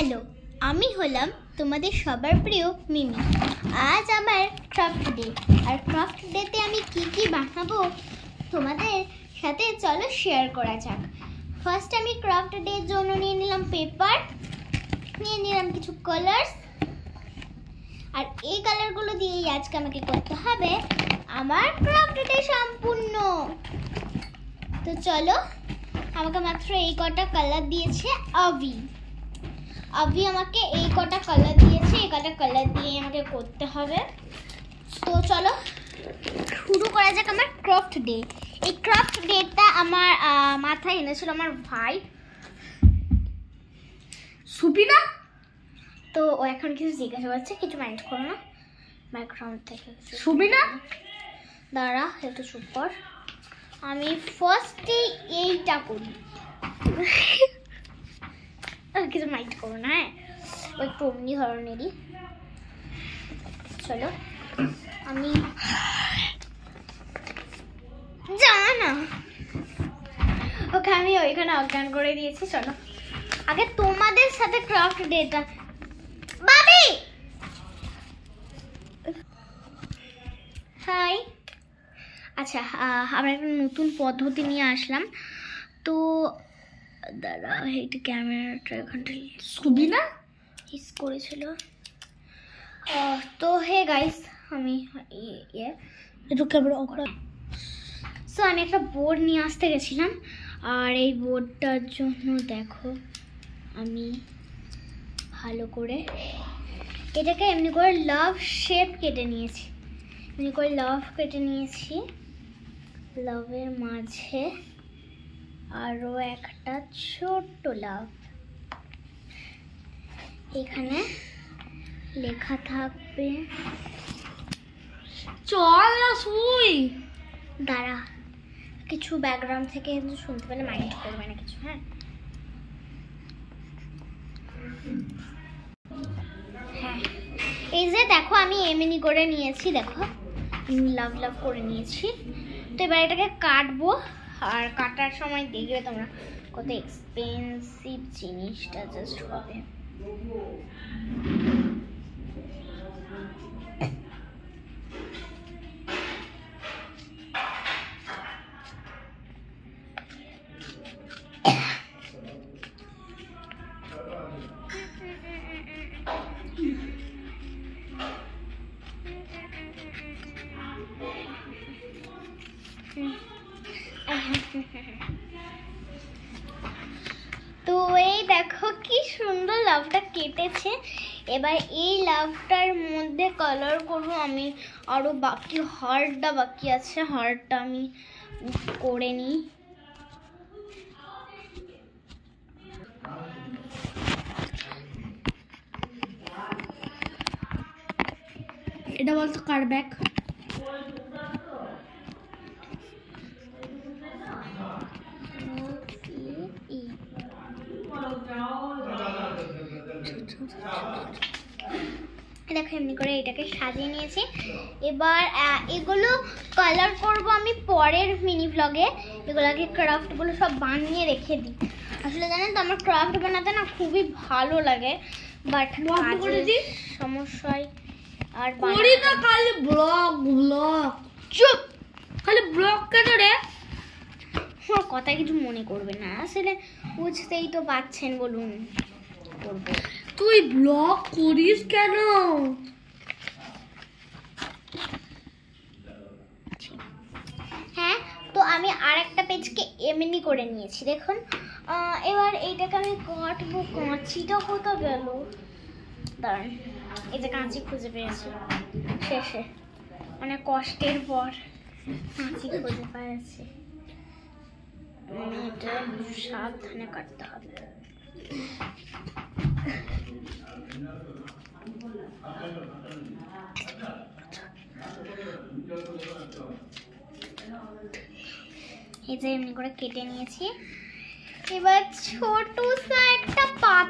Hello, আমি হলাম তোমাদের সবার প্রিয় মিমি। আজ আমার ক্রাফট ডে, আর ক্রাফট ডেতে আমি কি কি বানাবো তোমাদের সাথে চলো শেয়ার করা যাক। ফার্স্ট আমি ক্রাফট ডের জন্য নিয়ে নিলাম পেপার, নিয়ে নিলাম কিছু কালার্স, আর এই কালারগুলো দিয়েই আজকে আমাকে করতে হবে আমার ক্রাফট ডে সম্পূর্ণ। তো চলো, আমাকে মাত্র এই কটা কালার দিয়েছে আভি আমাকে এই কটা কালার দিয়েছে, এই কটা কালার দিয়ে আমাকে করতে হবে। তো চলো শুরু করা যাক আমার ক্রাফট ডে। এই ক্রাফট ডেটা আমার মাথায় এনেছিল আমার ভাই সুবিনা। তো ও এখন কিছু জিজ্ঞাসা করছে, কিছু মাইন্ড করো না, ব্যাকগ্রাউন্ড থেকে সুবিনা দাঁড়া একটু চুপ কর। আমি ফার্স্টে এইটা করি, কিছু মাইন্ড করো না, হ্যাঁ ওই একটু অমনি ধরনেরই। চলো আমি জানা ওকে আমি ওইখানে অজ্ঞান করে দিয়েছি। চলো আগে তোমাদের সাথে ক্রাফট ডেটা বাবি হাই। আচ্ছা, আমরা একটা নতুন পদ্ধতি নিয়ে আসলাম। তো দাঁড়া, এইটা ক্যামেরাটা এখানটা সুবিনা ইস করেছিল। তো হে গাইস, আমি একটু ক্যামেরা অফ কর। সো আমি একটা বোর্ড নিয়ে আসতে গেছিলাম, আর এই বোর্ডটার জন্য দেখো আমি ভালো করে এটাকে এমনি করে লাভ শেপ কেটে নিয়েছি, এমনি করে লাভ কেটে নিয়েছি। লাভের মাঝে আরো একটা ছোট্ট লাভ, এখানে লেখা থাকবে চল না শুই। দাঁড়া, কিছু ব্যাকগ্রাউন্ড থেকে শুনতে পেলে মাইন্ড করবে না কিছু, হ্যাঁ হ্যাঁ। এই যে দেখো আমি এমনি করে নিয়েছি, দেখো লাভ লাভ করে নিয়েছি। তো এবার এটাকে কাটবো, আর কাটার সময় দেখবে তোমরা কত এক্সপেন্সিভ জিনিসটা জাস্ট হবে। তো এই দেখো কি সুন্দর লাভটা কেটেছে। এবার এই লাভটার মধ্যে কালার করবো আমি, আরো বাকি হার্টটা বাকি আছে, হার্টটা আমি করে নিই। এটা বলতো কার ব্যাগ? দেখো এমনি করে এটাকে সাজিয়ে নিয়েছি। এবার এগুলো কালার করব আমি পরের মিনি ভ্লগে। এগুলোকে ক্রাফটগুলো সব বানিয়ে রেখে দিই। আসলে জানেন তো আমার ক্রাফট বানাতে না খুবই ভালো লাগে, বাট সমস্যায় আর করি না, খালি ব্লগ চুপ, খালি ব্লগ কেন রে? আমার কথা কিছু মনে করবে না, আসলে বুঝতেই তো পাচ্ছেন, বলুন করবো। তুই ব্লগ করিস কেন? হ্যাঁ, তো আমি আরেকটা পেজকে এমনি করে নিয়েছি, দেখুন। এবার এইটাকে আমি কাটবো, কাঁচিটা কোথাও গেল? দাঁড়ান, এই যে কাঁচি খুঁজে পেয়েছি শেষে, মানে কষ্টের পর কাঁচি খুঁজে পেয়েছি। এটা সাবধানে কাটতে হবে। এই যে এমনি করে কেটে নিয়েছি। এবার ছোট একটা পাতা